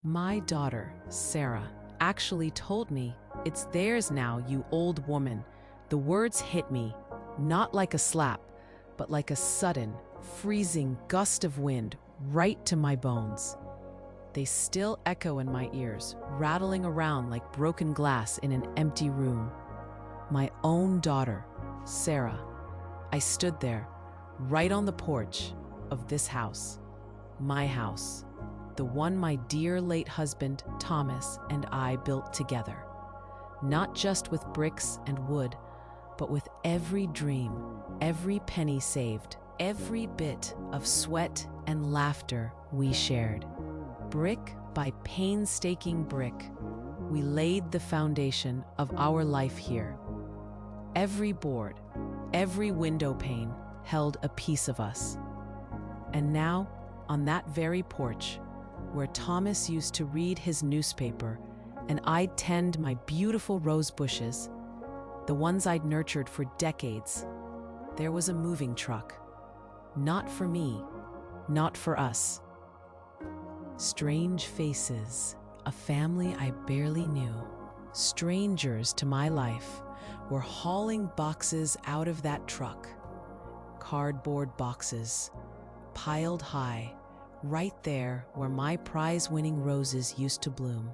My daughter, Sarah, actually told me, "It's theirs now, you old woman." The words hit me, not like a slap, but like a sudden, freezing gust of wind right to my bones. They still echo in my ears, rattling around like broken glass in an empty room. My own daughter, Sarah. I stood there, right on the porch of this house, my house, the one my dear late husband, Thomas, and I built together. Not just with bricks and wood, but with every dream, every penny saved, every bit of sweat and laughter we shared. Brick by painstaking brick, we laid the foundation of our life here. Every board, every window pane held a piece of us. And now, on that very porch, where Thomas used to read his newspaper and I'd tend my beautiful rose bushes, the ones I'd nurtured for decades, there was a moving truck. Not for me, not for us. Strange faces, a family I barely knew, strangers to my life, were hauling boxes out of that truck. Cardboard boxes, piled high, right there where my prize-winning roses used to bloom,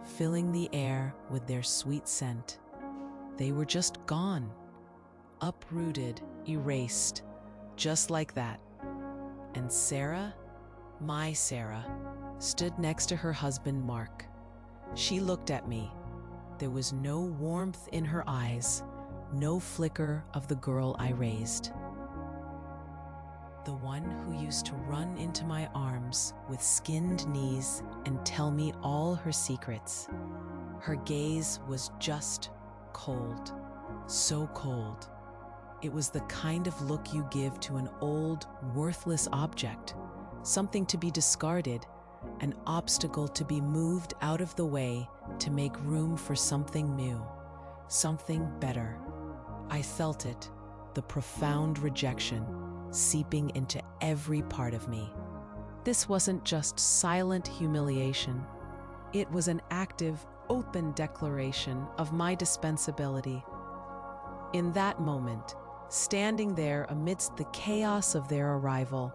filling the air with their sweet scent. They were just gone, uprooted, erased, just like that. And Sarah, my Sarah, stood next to her husband, Mark. She looked at me. There was no warmth in her eyes, no flicker of the girl I raised. The one who used to run into my arms with skinned knees and tell me all her secrets. Her gaze was just cold, so cold. It was the kind of look you give to an old, worthless object, something to be discarded, an obstacle to be moved out of the way to make room for something new, something better. I felt it, the profound rejection, seeping into every part of me. This wasn't just silent humiliation. It was an active, open declaration of my dispensability. In that moment, standing there amidst the chaos of their arrival,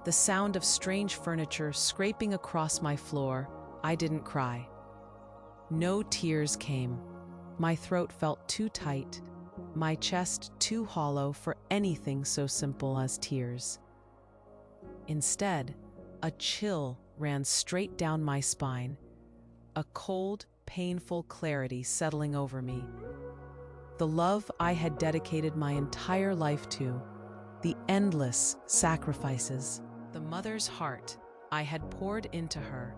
the sound of strange furniture scraping across my floor, I didn't cry. No tears came. My throat felt too tight, my chest too hollow for anything so simple as tears. Instead, a chill ran straight down my spine, a cold, painful clarity settling over me. The love I had dedicated my entire life to, the endless sacrifices, the mother's heart I had poured into her,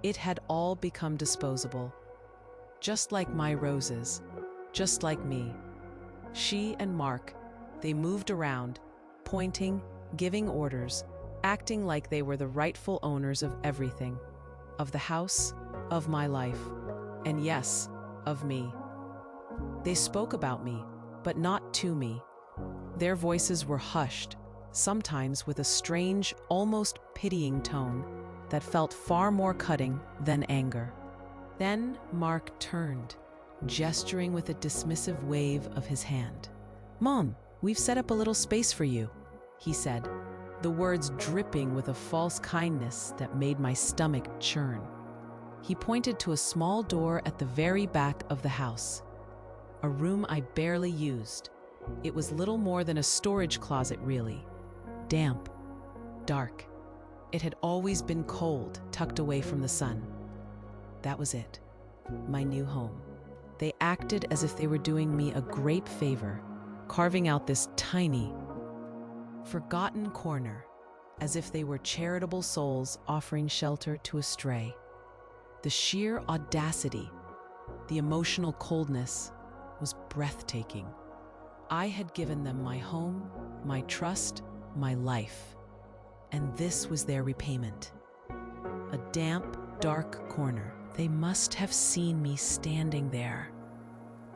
it had all become disposable. Just like my roses, just like me. She and Mark, they moved around, pointing, giving orders, acting like they were the rightful owners of everything, of the house, of my life, and yes, of me. They spoke about me, but not to me. Their voices were hushed, sometimes with a strange, almost pitying tone that felt far more cutting than anger. Then Mark turned, gesturing with a dismissive wave of his hand. "Mom, we've set up a little space for you," he said, the words dripping with a false kindness that made my stomach churn. He pointed to a small door at the very back of the house, a room I barely used. It was little more than a storage closet, really. Damp, dark. It had always been cold, tucked away from the sun. That was it, my new home. They acted as if they were doing me a great favor, carving out this tiny, forgotten corner, as if they were charitable souls offering shelter to a stray. The sheer audacity, the emotional coldness, was breathtaking. I had given them my home, my trust, my life, and this was their repayment. A damp, dark corner. They must have seen me standing there,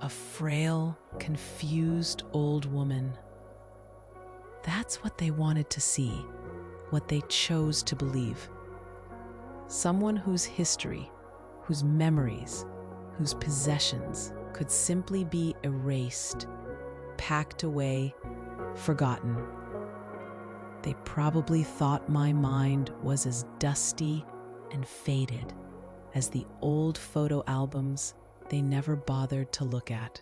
a frail, confused old woman. That's what they wanted to see, what they chose to believe. someone whose history, whose memories, whose possessions could simply be erased, packed away, forgotten. They probably thought my mind was as dusty and faded as the old photo albums they never bothered to look at.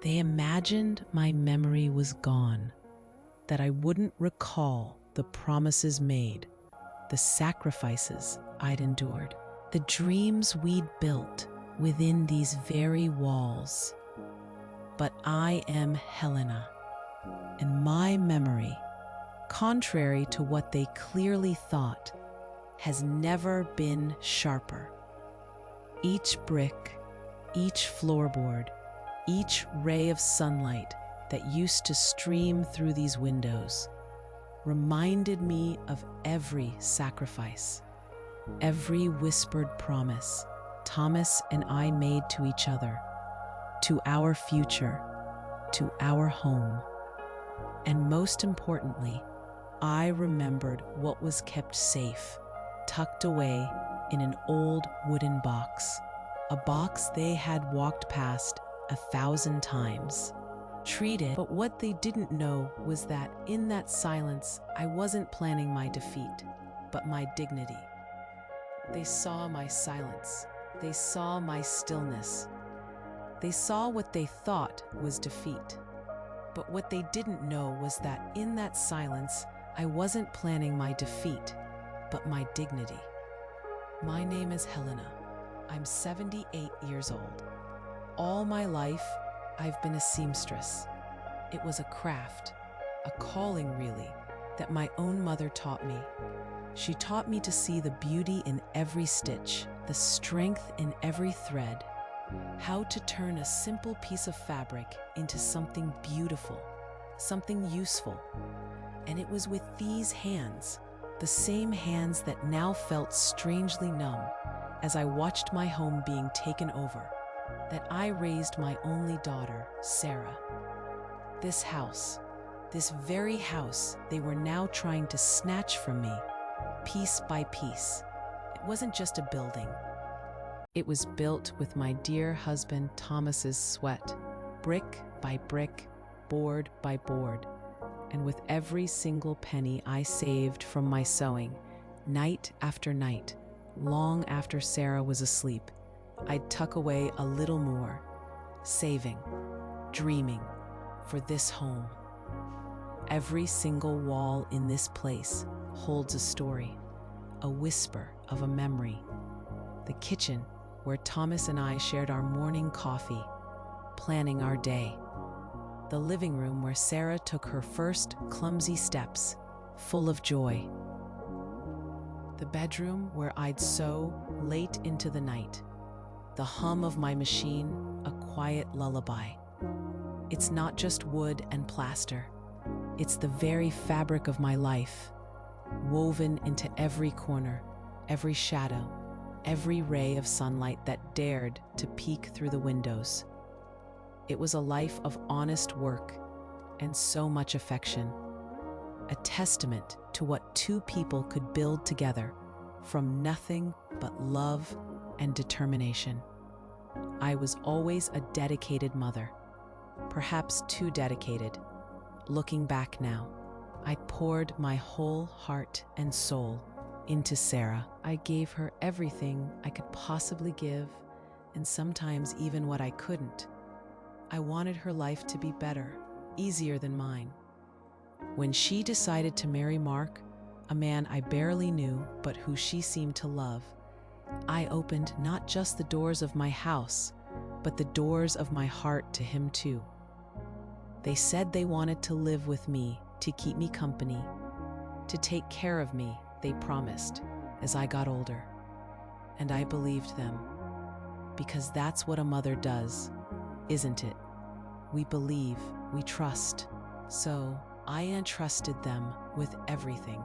They imagined my memory was gone, that I wouldn't recall the promises made, the sacrifices I'd endured, the dreams we'd built within these very walls. But I am Helena, and my memory, contrary to what they clearly thought, has never been sharper. Each brick, each floorboard, each ray of sunlight that used to stream through these windows reminded me of every sacrifice, every whispered promise Thomas and I made to each other, to our future, to our home. And most importantly, I remembered what was kept safe, tucked away in an old wooden box, a box they had walked past 1,000 times, treated. But what they didn't know was that in that silence, I wasn't planning my defeat, but my dignity. They saw my silence. They saw my stillness. They saw what they thought was defeat. But what they didn't know was that in that silence, I wasn't planning my defeat, but my dignity. My name is Helena. I'm 78 years old. All my life, I've been a seamstress. It was a craft, a calling really, that my own mother taught me. She taught me to see the beauty in every stitch, the strength in every thread, how to turn a simple piece of fabric into something beautiful, something useful. And it was with these hands, the same hands that now felt strangely numb as I watched my home being taken over, that I raised my only daughter, Sarah. This house, this very house they were now trying to snatch from me, piece by piece. It wasn't just a building. It was built with my dear husband Thomas's sweat, brick by brick, board by board, and with every single penny I saved from my sewing, night after night, long after Sarah was asleep, I'd tuck away a little more, saving, dreaming for this home. Every single wall in this place holds a story, a whisper of a memory. The kitchen, where Thomas and I shared our morning coffee, planning our day. The living room where Sarah took her first clumsy steps, full of joy. The bedroom where I'd sew late into the night. The hum of my machine, a quiet lullaby. It's not just wood and plaster. It's the very fabric of my life, woven into every corner, every shadow, every ray of sunlight that dared to peek through the windows. It was a life of honest work and so much affection, a testament to what two people could build together from nothing but love and determination. I was always a dedicated mother, perhaps too dedicated. Looking back now, I poured my whole heart and soul into Sarah. I gave her everything I could possibly give, and sometimes even what I couldn't. I wanted her life to be better, easier than mine. When she decided to marry Mark, a man I barely knew but who she seemed to love, I opened not just the doors of my house, but the doors of my heart to him too. They said they wanted to live with me, to keep me company, to take care of me, they promised, as I got older. And I believed them, because that's what a mother does, isn't it? We believe, we trust. So I entrusted them with everything.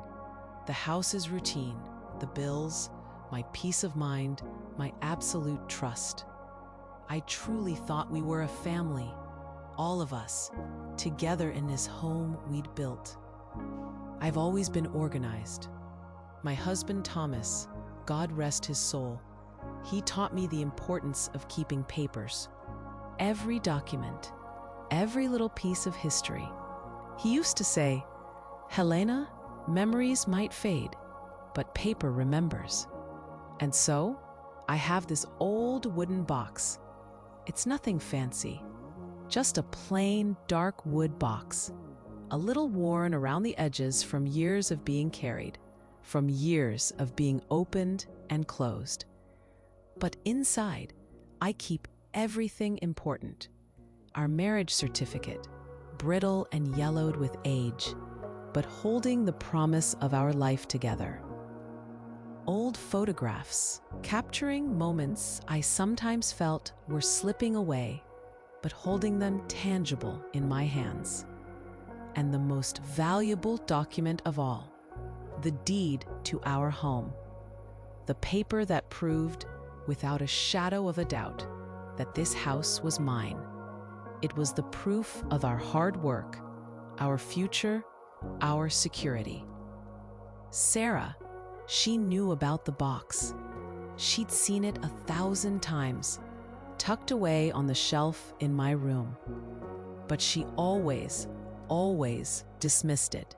The house's routine, the bills, my peace of mind, my absolute trust. I truly thought we were a family, all of us, together in this home we'd built. I've always been organized, My husband Thomas, God rest his soul, he taught me the importance of keeping papers. Every document, every little piece of history. He used to say, "Helena, memories might fade, but paper remembers." And so, I have this old wooden box. It's nothing fancy, just a plain dark wood box, a little worn around the edges from years of being carried, from years of being opened and closed. But inside, I keep everything important. Our marriage certificate, brittle and yellowed with age, but holding the promise of our life together. Old photographs, capturing moments I sometimes felt were slipping away, but holding them tangible in my hands. And the most valuable document of all, the deed to our home. The paper that proved, without a shadow of a doubt, that this house was mine. It was the proof of our hard work, our future, our security. Sarah, she knew about the box. She'd seen it 1,000 times, tucked away on the shelf in my room. But she always dismissed it.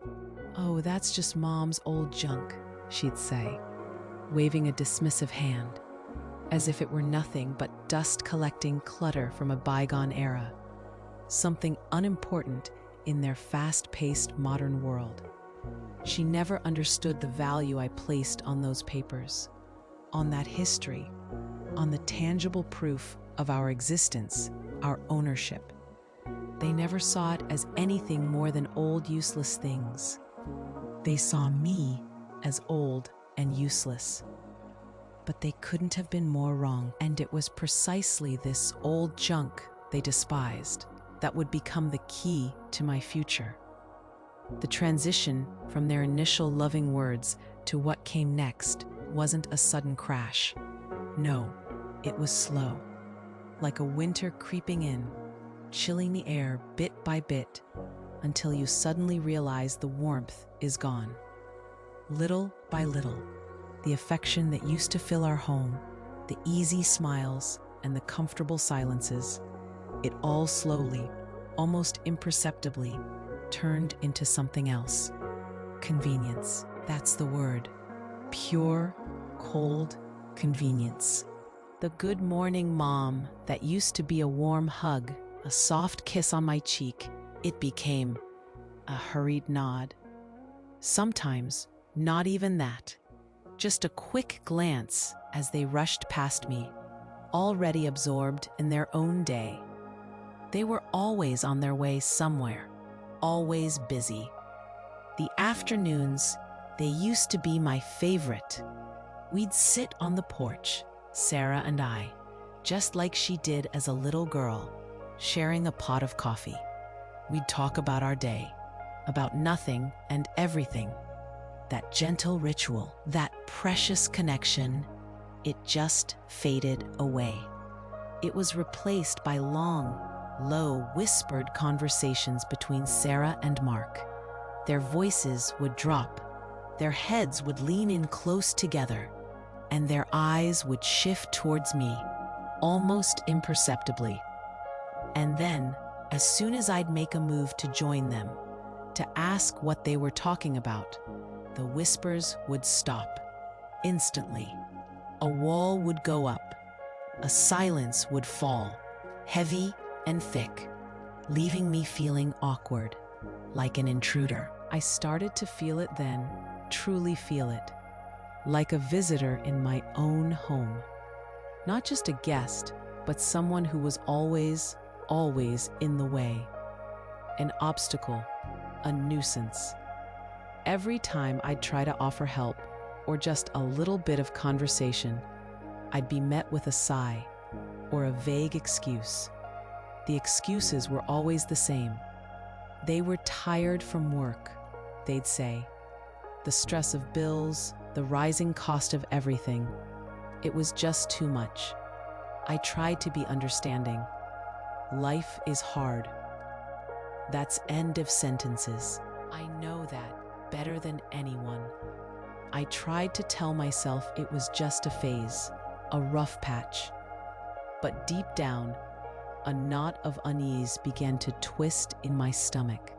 "Oh, that's just Mom's old junk," she'd say, waving a dismissive hand, as if it were nothing but dust-collecting clutter from a bygone era, something unimportant in their fast-paced modern world. She never understood the value I placed on those papers, on that history, on the tangible proof of our existence, our ownership. They never saw it as anything more than old, useless things. They saw me as old and useless. But they couldn't have been more wrong, and it was precisely this old junk they despised that would become the key to my future. The transition from their initial loving words to what came next wasn't a sudden crash. No, it was slow, like a winter creeping in, chilling the air bit by bit, until you suddenly realize the warmth is gone. Little by little, the affection that used to fill our home, the easy smiles and the comfortable silences, it all slowly, almost imperceptibly, turned into something else. Convenience, that's the word. Pure, cold convenience. The good morning mom that used to be a warm hug, a soft kiss on my cheek, it became a hurried nod. Sometimes, not even that. Just a quick glance as they rushed past me, already absorbed in their own day. They were always on their way somewhere, always busy. The afternoons, they used to be my favorite. We'd sit on the porch, Sarah and I, just like she did as a little girl, sharing a pot of coffee. We'd talk about our day, about nothing and everything. That gentle ritual, that precious connection, it just faded away. It was replaced by long, low, whispered conversations between Sarah and Mark. Their voices would drop, their heads would lean in close together, and their eyes would shift towards me, almost imperceptibly. And then, as soon as I'd make a move to join them, to ask what they were talking about, the whispers would stop. Instantly, a wall would go up, a silence would fall, heavy and thick, leaving me feeling awkward, like an intruder. I started to feel it then, truly feel it, like a visitor in my own home. Not just a guest, but someone who was always in the way. An obstacle, a nuisance. Every time I'd try to offer help, or just a little bit of conversation, I'd be met with a sigh or a vague excuse. The excuses were always the same. They were tired from work, they'd say. The stress of bills, the rising cost of everything. It was just too much. I tried to be understanding. Life is hard. That's end of sentences. I know that better than anyone. I tried to tell myself it was just a phase, a rough patch. But deep down, a knot of unease began to twist in my stomach.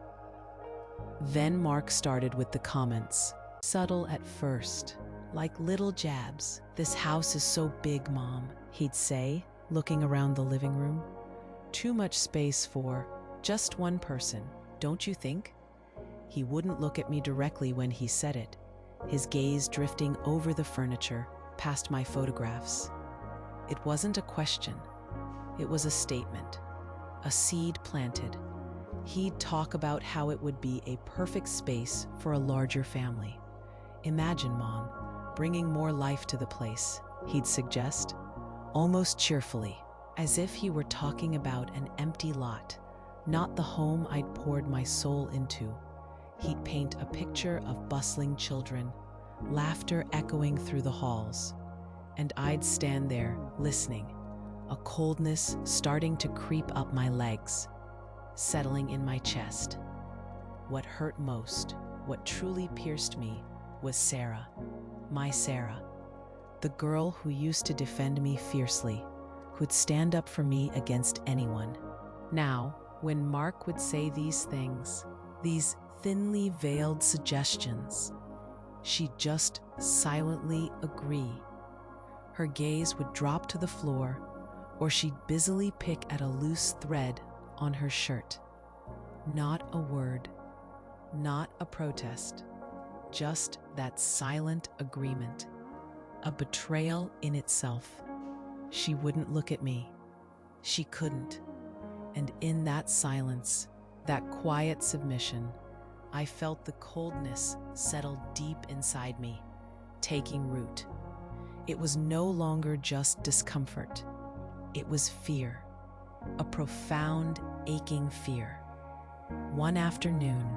Then Mark started with the comments, subtle at first, like little jabs. "This house is so big, Mom," he'd say, looking around the living room. "Too much space for just one person, don't you think?" He wouldn't look at me directly when he said it, his gaze drifting over the furniture, past my photographs. It wasn't a question. It was a statement, a seed planted. He'd talk about how it would be a perfect space for a larger family. "Imagine, Mom, bringing more life to the place," he'd suggest, almost cheerfully, as if he were talking about an empty lot, not the home I'd poured my soul into. He'd paint a picture of bustling children, laughter echoing through the halls, and I'd stand there, listening, a coldness starting to creep up my legs, settling in my chest. What hurt most, what truly pierced me, was Sarah, my Sarah, the girl who used to defend me fiercely, who'd stand up for me against anyone. Now, when Mark would say these things, these thinly veiled suggestions, she'd just silently agree. Her gaze would drop to the floor, or she'd busily pick at a loose thread on her shirt. Not a word, not a protest, just that silent agreement, a betrayal in itself. She wouldn't look at me. She couldn't. And in that silence, that quiet submission, I felt the coldness settle deep inside me, taking root. It was no longer just discomfort. It was fear, a profound, aching fear. One afternoon,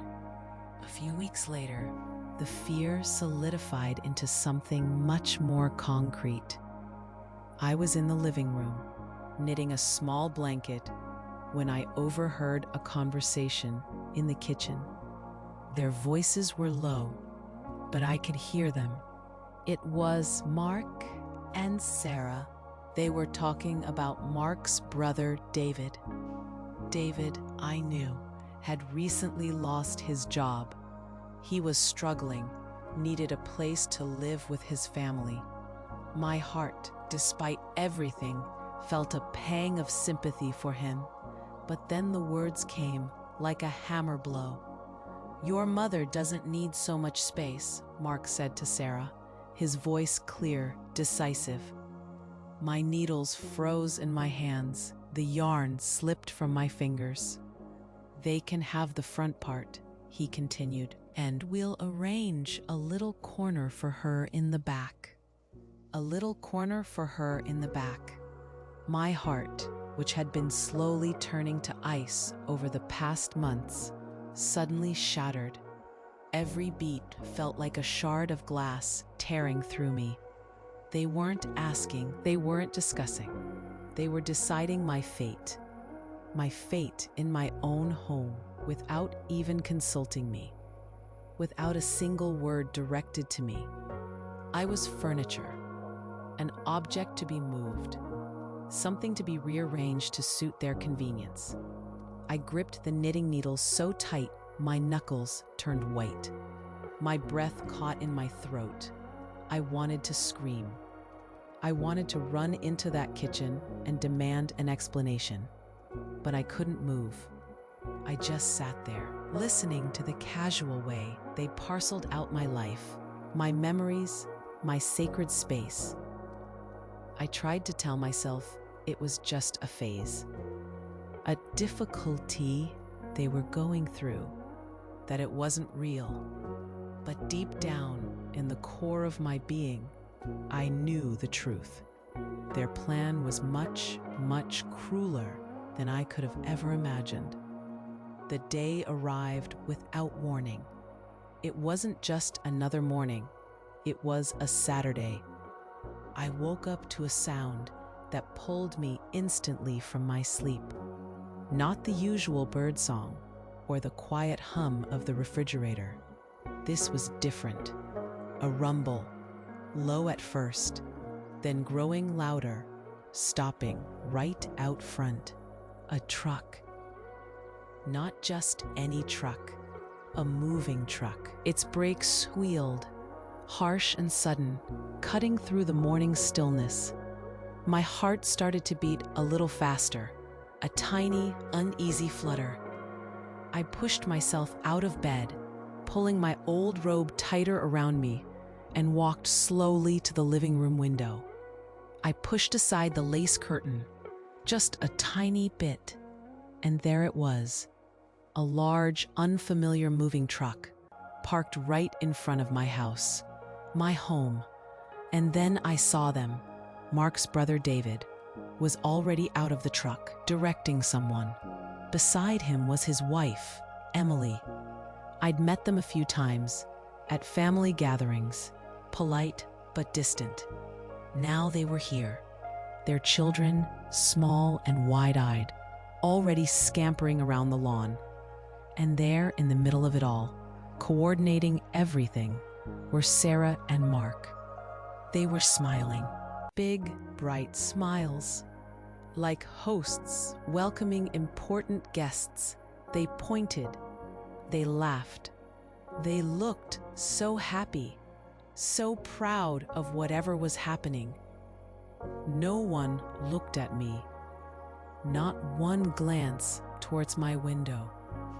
a few weeks later, the fear solidified into something much more concrete. I was in the living room, knitting a small blanket, when I overheard a conversation in the kitchen. Their voices were low, but I could hear them. It was Mark and Sarah. They were talking about Mark's brother, David. David, I knew, had recently lost his job. He was struggling, needed a place to live with his family. My heart, despite everything, felt a pang of sympathy for him. But then the words came like a hammer blow. "Your mother doesn't need so much space," Mark said to Sarah, his voice clear, decisive. My needles froze in my hands. The yarn slipped from my fingers. "They can have the front part," he continued, "and we'll arrange a little corner for her in the back." A little corner for her in the back. My heart, which had been slowly turning to ice over the past months, suddenly shattered. Every beat felt like a shard of glass tearing through me. They weren't asking, they weren't discussing. They were deciding my fate in my own home, without even consulting me, without a single word directed to me. I was furniture, an object to be moved, something to be rearranged to suit their convenience. I gripped the knitting needles so tight my knuckles turned white. My breath caught in my throat. I wanted to scream. I wanted to run into that kitchen and demand an explanation. But I couldn't move. I just sat there, listening to the casual way they parceled out my life, my memories, my sacred space. I tried to tell myself it was just a phase, a difficulty they were going through, that it wasn't real. But deep down, in the core of my being, I knew the truth. Their plan was much, much crueler than I could have ever imagined. The day arrived without warning. It wasn't just another morning. It was a Saturday. I woke up to a sound that pulled me instantly from my sleep. Not the usual birdsong or the quiet hum of the refrigerator. This was different. A rumble, low at first, then growing louder, stopping right out front. A truck. Not just any truck, a moving truck. Its brakes squealed, harsh and sudden, cutting through the morning stillness. My heart started to beat a little faster, a tiny, uneasy flutter. I pushed myself out of bed, pulling my old robe tighter around me, and walked slowly to the living room window. I pushed aside the lace curtain, just a tiny bit, and there it was, a large, unfamiliar moving truck, parked right in front of my house, my home. And then I saw them. Mark's brother David was already out of the truck, directing someone. Beside him was his wife, Emily. I'd met them a few times, at family gatherings, polite but distant. Now they were here, their children, small and wide-eyed, already scampering around the lawn. And there, in the middle of it all, coordinating everything, were Sarah and Mark. They were smiling, big, bright smiles. Like hosts welcoming important guests, they pointed, they laughed. They looked so happy, so proud of whatever was happening. No one looked at me, not one glance towards my window,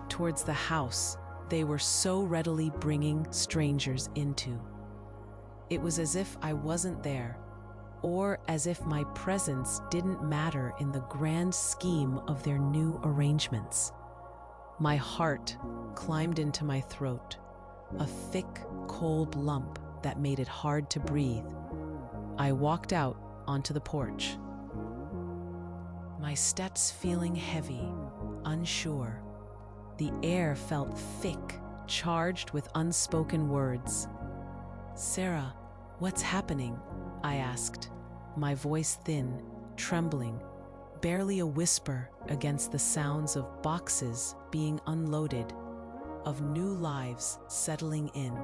towards the house they were so readily bringing strangers into. It was as if I wasn't there, or as if my presence didn't matter in the grand scheme of their new arrangements. My heart climbed into my throat, a thick, cold lump that made it hard to breathe. I walked out onto the porch, my steps feeling heavy, unsure. The air felt thick, charged with unspoken words. "Sarah, what's happening?" I asked, my voice thin, trembling, barely a whisper against the sounds of boxes being unloaded, of new lives settling in.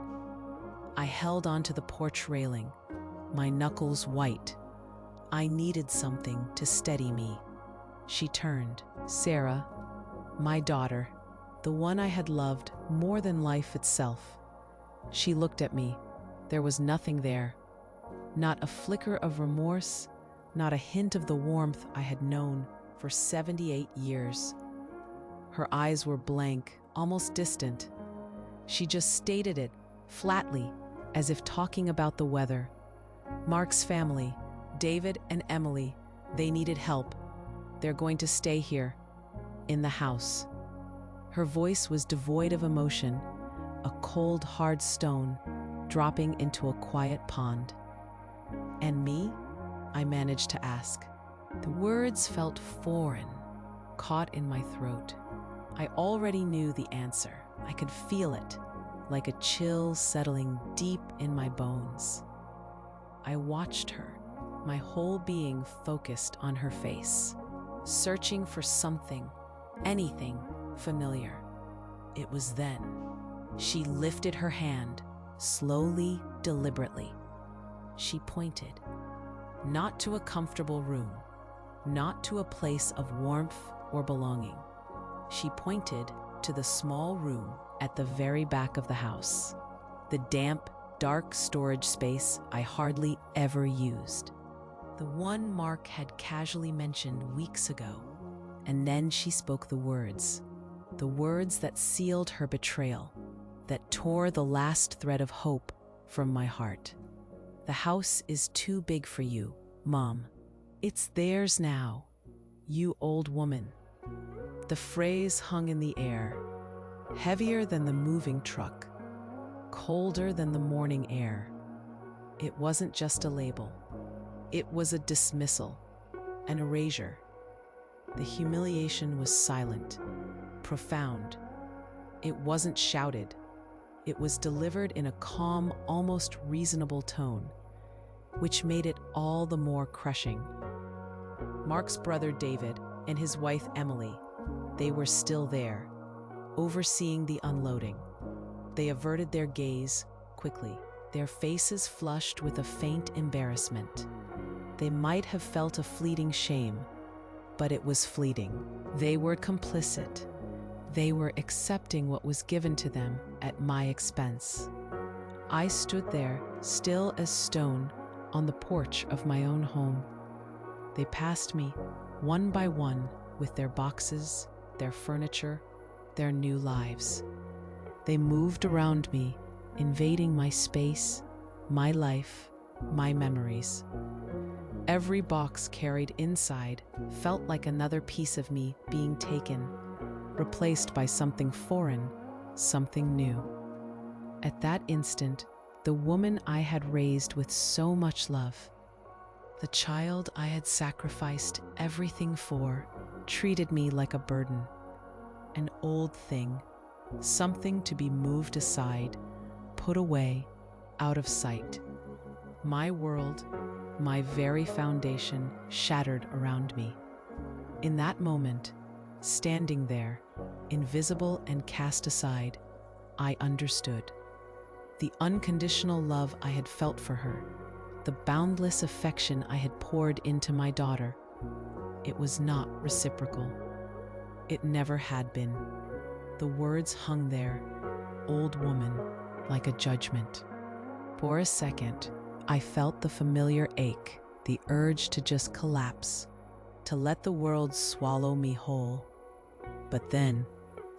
I held onto the porch railing, my knuckles white. I needed something to steady me. She turned. Sarah, my daughter, the one I had loved more than life itself. She looked at me. There was nothing there. Not a flicker of remorse, not a hint of the warmth I had known for 78 years. Her eyes were blank, almost distant. She just stated it, flatly, as if talking about the weather. Mark's family, David and Emily, they needed help. They're going to stay here, in the house. Her voice was devoid of emotion, a cold, hard stone dropping into a quiet pond. "And me?" I managed to ask. The words felt foreign, caught in my throat. I already knew the answer. I could feel it, like a chill settling deep in my bones. I watched her, my whole being focused on her face, searching for something, anything familiar. It was then. She lifted her hand, slowly, deliberately. She pointed, not to a comfortable room, not to a place of warmth or belonging. She pointed to the small room at the very back of the house, the damp, dark storage space I hardly ever used. The one Mark had casually mentioned weeks ago. And then she spoke the words that sealed her betrayal, that tore the last thread of hope from my heart. "The house is too big for you, Mom. It's theirs now, you old woman." The phrase hung in the air, heavier than the moving truck, colder than the morning air. It wasn't just a label. It was a dismissal, an erasure. The humiliation was silent, profound. It wasn't shouted. It was delivered in a calm, almost reasonable tone, which made it all the more crushing. Mark's brother David and his wife Emily, they were still there, overseeing the unloading. They averted their gaze quickly, their faces flushed with a faint embarrassment. They might have felt a fleeting shame, but it was fleeting. They were complicit. They were accepting what was given to them at my expense. I stood there, still as stone, on the porch of my own home. They passed me, one by one, with their boxes, their furniture, their new lives. They moved around me, invading my space, my life, my memories. Every box carried inside felt like another piece of me being taken, replaced by something foreign, something new. At that instant, the woman I had raised with so much love, the child I had sacrificed everything for, treated me like a burden, an old thing, something to be moved aside, put away, out of sight. My world, my very foundation, shattered around me. In that moment, standing there, invisible and cast aside, I understood. The unconditional love I had felt for her, the boundless affection I had poured into my daughter, it was not reciprocal. It never had been. The words hung there, old woman, like a judgment. For a second, I felt the familiar ache, the urge to just collapse, to let the world swallow me whole. But then,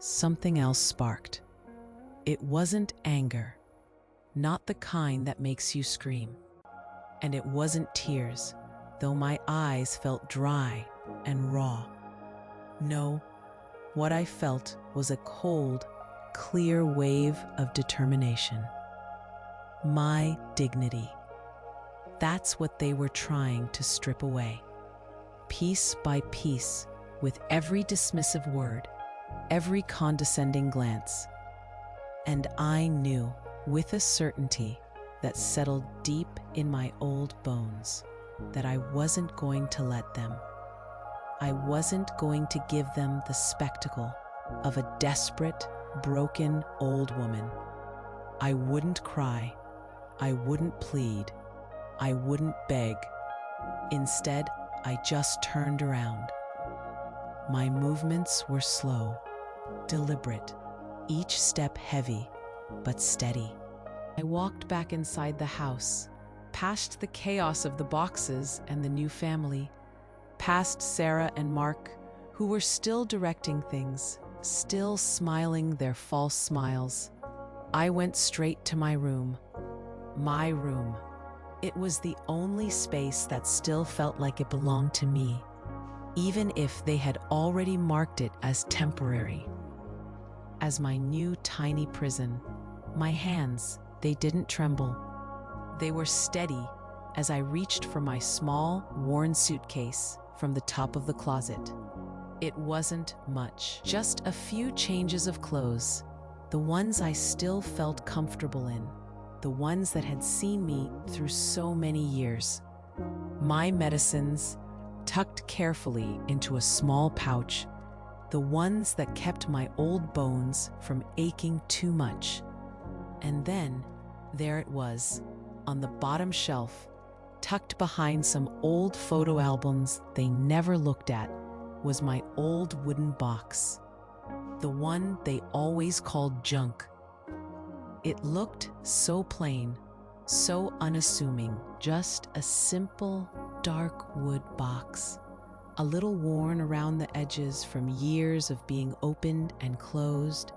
something else sparked. It wasn't anger, not the kind that makes you scream. And it wasn't tears, though my eyes felt dry and raw. No, what I felt was a cold, clear wave of determination. My dignity. That's what they were trying to strip away. Piece by piece, with every dismissive word, every condescending glance. And I knew, with a certainty that settled deep in my old bones, that I wasn't going to let them. I wasn't going to give them the spectacle of a desperate, broken old woman. I wouldn't cry. I wouldn't plead. I wouldn't beg. Instead, I just turned around. My movements were slow, deliberate, each step heavy, but steady. I walked back inside the house, past the chaos of the boxes and the new family, past Sarah and Mark, who were still directing things, still smiling their false smiles. I went straight to my room. My room. It was the only space that still felt like it belonged to me, even if they had already marked it as temporary. As my new tiny prison, my hands, they didn't tremble. They were steady as I reached for my small, worn suitcase from the top of the closet. It wasn't much, just a few changes of clothes, the ones I still felt comfortable in, the ones that had seen me through so many years. My medicines, tucked carefully into a small pouch, the ones that kept my old bones from aching too much. And then, there it was, on the bottom shelf, tucked behind some old photo albums they never looked at, was my old wooden box, the one they always called junk. It looked so plain, so unassuming, just a simple, dark wood box, a little worn around the edges from years of being opened and closed,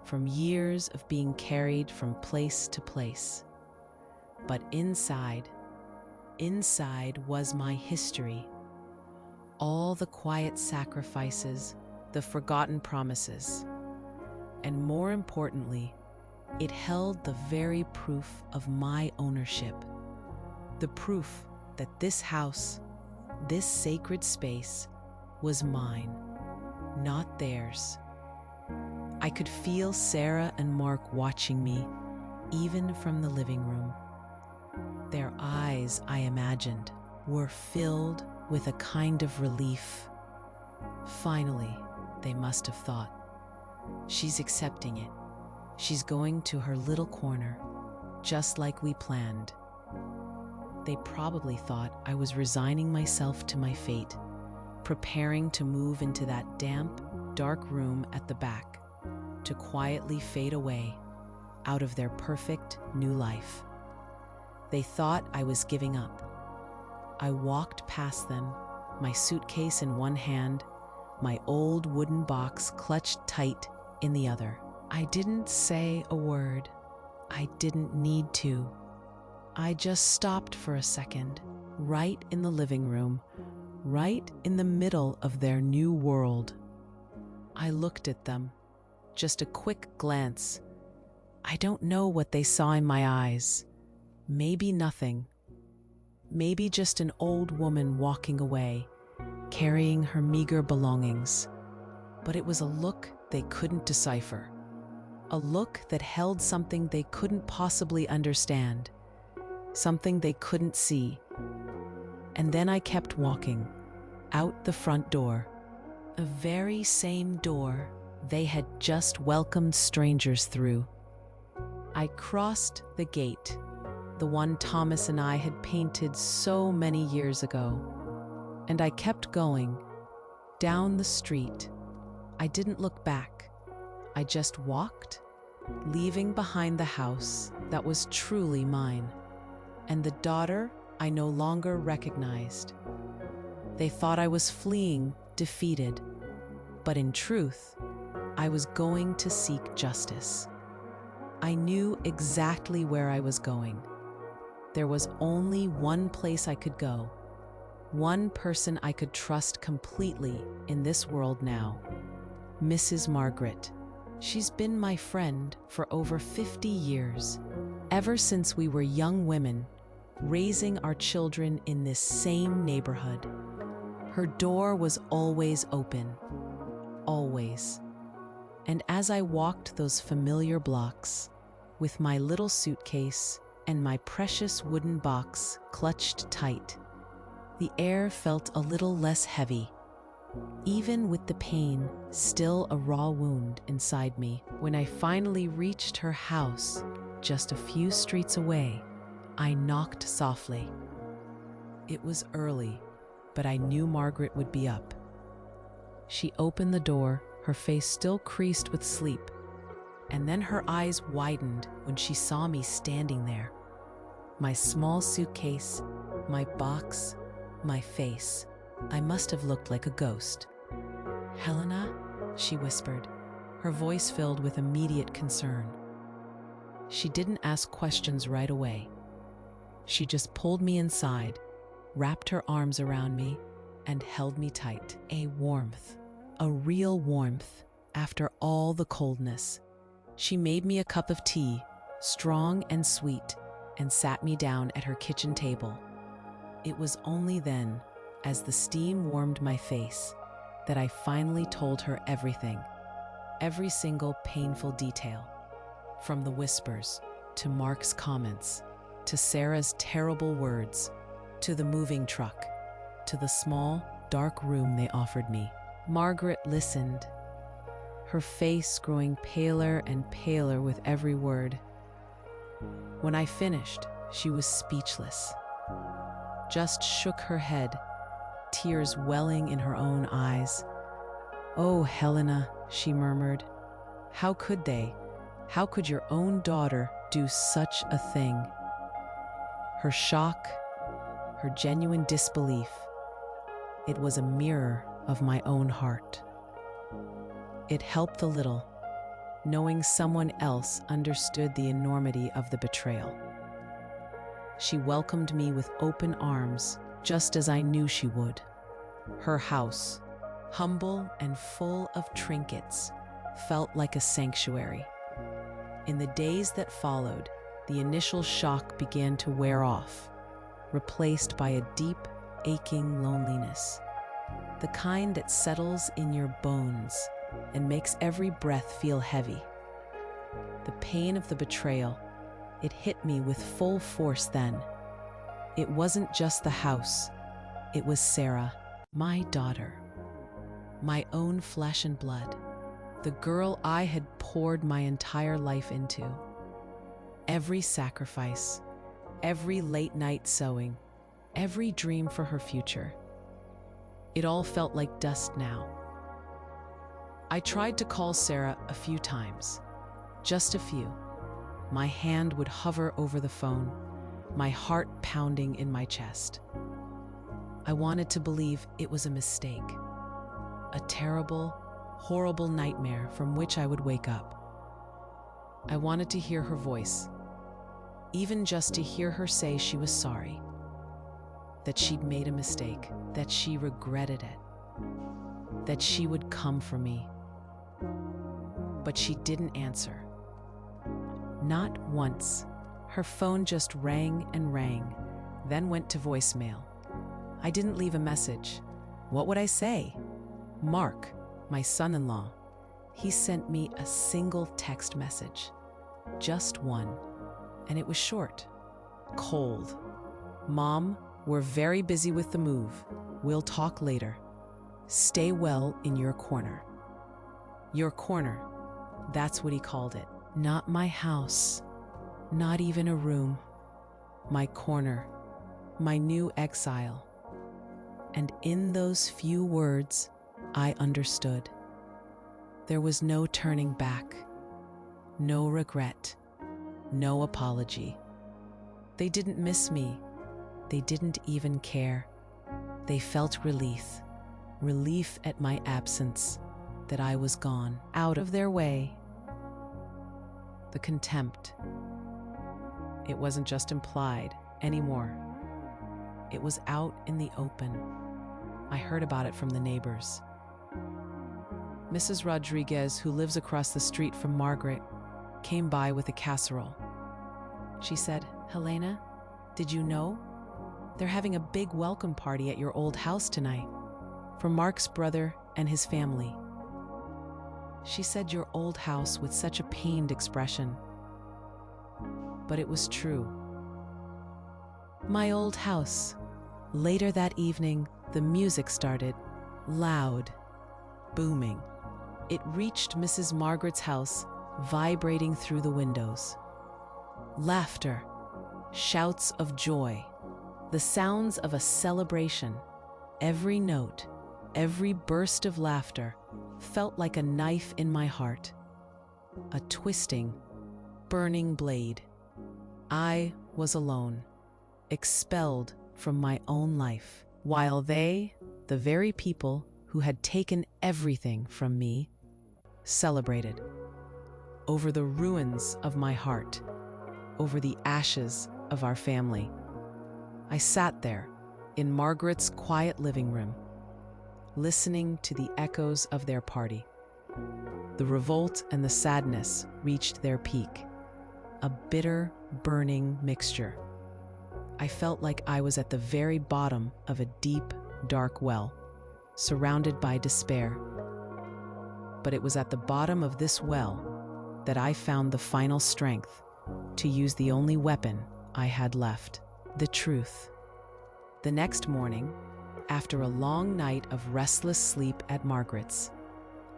from years of being carried from place to place. But inside was my history. All the quiet sacrifices, the forgotten promises. And more importantly, it held the very proof of my ownership. The proof that this house, this sacred space, was mine, not theirs. I could feel Sarah and Mark watching me, even from the living room. Their eyes, I imagined, were filled with a kind of relief. Finally, they must have thought, she's accepting it. She's going to her little corner. just like we planned. They probably thought I was resigning myself to my fate, preparing to move into that damp, dark room at the back, to quietly fade away out of their perfect new life. They thought I was giving up. I walked past them, my suitcase in one hand, my old wooden box clutched tight in the other. I didn't say a word. I didn't need to. I just stopped for a second, right in the living room, right in the middle of their new world. I looked at them, just a quick glance. I don't know what they saw in my eyes. Maybe nothing. Maybe just an old woman walking away, carrying her meager belongings. But it was a look they couldn't decipher. A look that held something they couldn't possibly understand, something they couldn't see. And then I kept walking, out the front door, the very same door they had just welcomed strangers through. I crossed the gate, the one Thomas and I had painted so many years ago, and I kept going, down the street. I didn't look back. I just walked, leaving behind the house that was truly mine, and the daughter I no longer recognized. They thought I was fleeing, defeated, but in truth, I was going to seek justice. I knew exactly where I was going. There was only one place I could go, one person I could trust completely in this world now. Mrs. Margaret. She's been my friend for over 50 years, ever since we were young women, raising our children in this same neighborhood. Her door was always open, always. And as I walked those familiar blocks, with my little suitcase and my precious wooden box clutched tight, the air felt a little less heavy, even with the pain still a raw wound inside me. When I finally reached her house, just a few streets away, I knocked softly. It was early, but I knew Margaret would be up. She opened the door, her face still creased with sleep, and then her eyes widened when she saw me standing there. My small suitcase, my box, my face. I must have looked like a ghost. "Helena?" she whispered, her voice filled with immediate concern. She didn't ask questions right away. She just pulled me inside, wrapped her arms around me, and held me tight. A warmth, a real warmth, after all the coldness. She made me a cup of tea, strong and sweet, and sat me down at her kitchen table. It was only then, as the steam warmed my face, that I finally told her everything, every single painful detail, from the whispers, to Mark's comments, to Sarah's terrible words, to the moving truck, to the small, dark room they offered me. Margaret listened, her face growing paler and paler with every word. When I finished, she was speechless, just shook her head, tears welling in her own eyes. "Oh, Helena," she murmured, "how could they? How could your own daughter do such a thing?" Her shock, her genuine disbelief, it was a mirror of my own heart. It helped a little, knowing someone else understood the enormity of the betrayal. She welcomed me with open arms, just as I knew she would. Her house, humble and full of trinkets, felt like a sanctuary. In the days that followed, the initial shock began to wear off, replaced by a deep, aching loneliness, the kind that settles in your bones and makes every breath feel heavy. The pain of the betrayal, it hit me with full force then. It wasn't just the house, it was Sarah, my daughter, my own flesh and blood, the girl I had poured my entire life into. Every sacrifice, every late night sewing, every dream for her future. It all felt like dust now. I tried to call Sarah a few times, just a few. My hand would hover over the phone, my heart pounding in my chest. I wanted to believe it was a mistake, a terrible, horrible nightmare from which I would wake up. I wanted to hear her voice, even just to hear her say she was sorry, that she'd made a mistake, that she regretted it, that she would come for me. But she didn't answer. Not once. Her phone just rang and rang, then went to voicemail. I didn't leave a message. What would I say? Mark, my son-in-law, he sent me a single text message. Just one. And it was short. Cold. Mom, we're very busy with the move. We'll talk later. Stay well in your corner. Your corner. That's what he called it. Not my house. Not even a room. My corner. My new exile. And in those few words, I understood. There was no turning back. No regret. No apology. They didn't miss me. They didn't even care. They felt relief. Relief at my absence, that I was gone, out of their way. The contempt. It wasn't just implied anymore. It was out in the open. I heard about it from the neighbors. Mrs. Rodriguez, who lives across the street from Margaret, came by with a casserole. She said, "Helena, did you know? They're having a big welcome party at your old house tonight for Mark's brother and his family." She said your old house with such a pained expression. But it was true. My old house. Later that evening, the music started, loud, booming. It reached Mrs. Margaret's house, vibrating through the windows. Laughter, shouts of joy, the sounds of a celebration. Every note, every burst of laughter felt like a knife in my heart, a twisting, burning blade. I was alone, expelled from my own life, while they, the very people who had taken everything from me, celebrated. Over the ruins of my heart, over the ashes of our family. I sat there in Margaret's quiet living room, listening to the echoes of their party. The revolt and the sadness reached their peak, a bitter, burning mixture. I felt like I was at the very bottom of a deep, dark well, surrounded by despair. But it was at the bottom of this well that I found the final strength to use the only weapon I had left, the truth. The next morning, after a long night of restless sleep at Margaret's,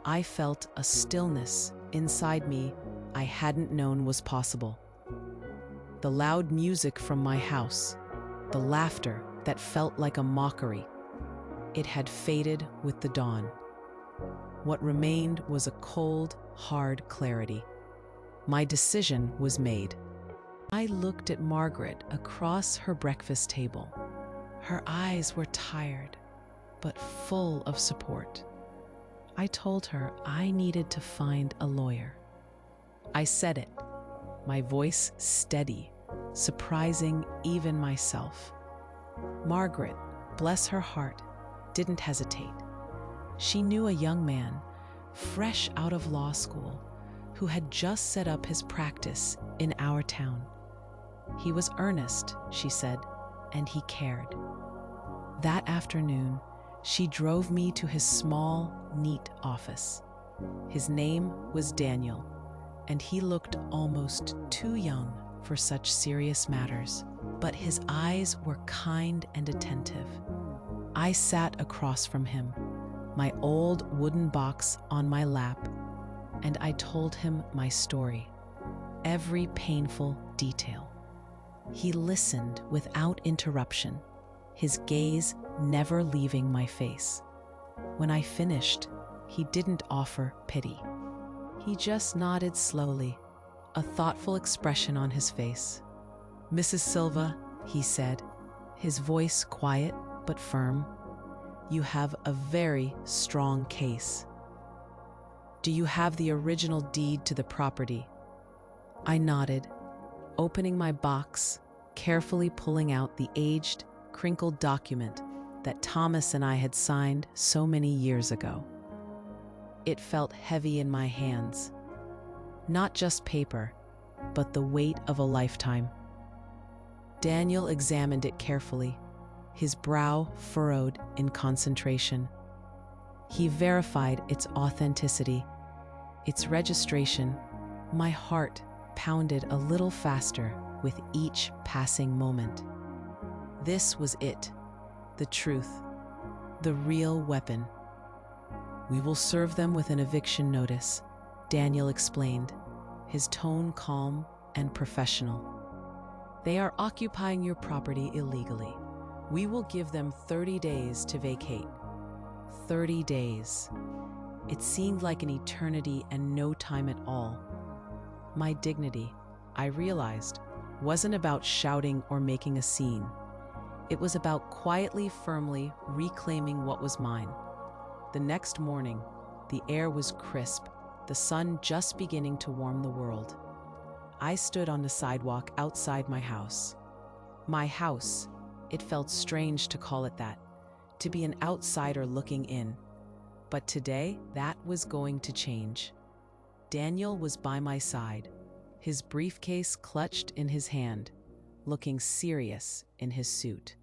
I felt a stillness inside me I hadn't known was possible. The loud music from my house, the laughter that felt like a mockery, it had faded with the dawn. What remained was a cold, hard clarity. My decision was made. I looked at Margaret across her breakfast table. Her eyes were tired, but full of support. I told her I needed to find a lawyer. I said it, my voice steady, surprising even myself. Margaret, bless her heart, didn't hesitate. She knew a young man, fresh out of law school, who had just set up his practice in our town. He was earnest, she said, and he cared. That afternoon, she drove me to his small, neat office. His name was Daniel, and he looked almost too young for such serious matters, but his eyes were kind and attentive. I sat across from him, my old wooden box on my lap, and I told him my story, every painful detail. He listened without interruption, his gaze never leaving my face. When I finished, he didn't offer pity. He just nodded slowly, a thoughtful expression on his face. "Mrs. Silva," he said, his voice quiet but firm, "you have a very strong case. Do you have the original deed to the property?" I nodded, opening my box, carefully pulling out the aged, crinkled document that Thomas and I had signed so many years ago. It felt heavy in my hands. Not just paper, but the weight of a lifetime. Daniel examined it carefully, his brow furrowed in concentration. He verified its authenticity, its registration. My heart pounded a little faster with each passing moment. This was it, the truth, the real weapon. "We will serve them with an eviction notice," Daniel explained, his tone calm and professional. "They are occupying your property illegally. We will give them 30 days to vacate." 30 days. It seemed like an eternity and no time at all. My dignity, I realized, wasn't about shouting or making a scene. It was about quietly, firmly reclaiming what was mine. The next morning, the air was crisp, the sun just beginning to warm the world. I stood on the sidewalk outside my house. My house, it felt strange to call it that, to be an outsider looking in. But today, that was going to change. Daniel was by my side, his briefcase clutched in his hand, looking serious in his suit.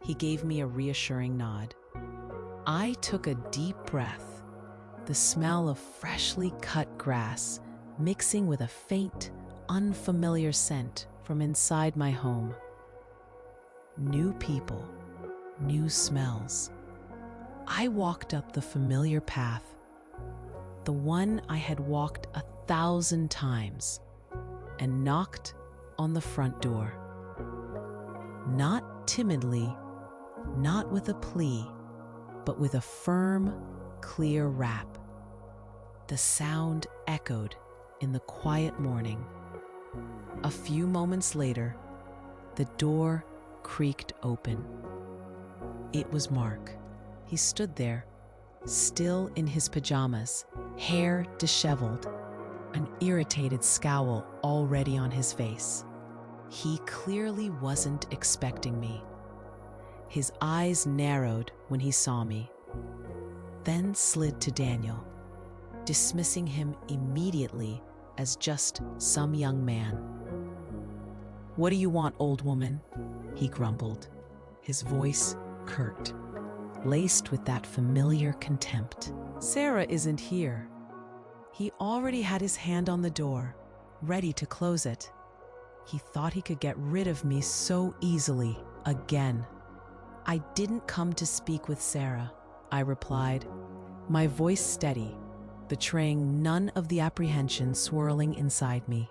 He gave me a reassuring nod. I took a deep breath, the smell of freshly cut grass mixing with a faint, unfamiliar scent from inside my home. New people, new smells. I walked up the familiar path, the one I had walked 1,000 times, and knocked on the front door. Not timidly, not with a plea, but with a firm, clear rap. The sound echoed in the quiet morning. A few moments later, the door creaked open. It was Mark. He stood there, still in his pajamas, hair disheveled, an irritated scowl already on his face. He clearly wasn't expecting me. His eyes narrowed when he saw me, then slid to Daniel, dismissing him immediately as just some young man. "What do you want, old woman?" he grumbled, his voice curt, laced with that familiar contempt. "Sarah isn't here." He already had his hand on the door, ready to close it. He thought he could get rid of me so easily, again. "I didn't come to speak with Sarah," I replied, my voice steady, betraying none of the apprehension swirling inside me.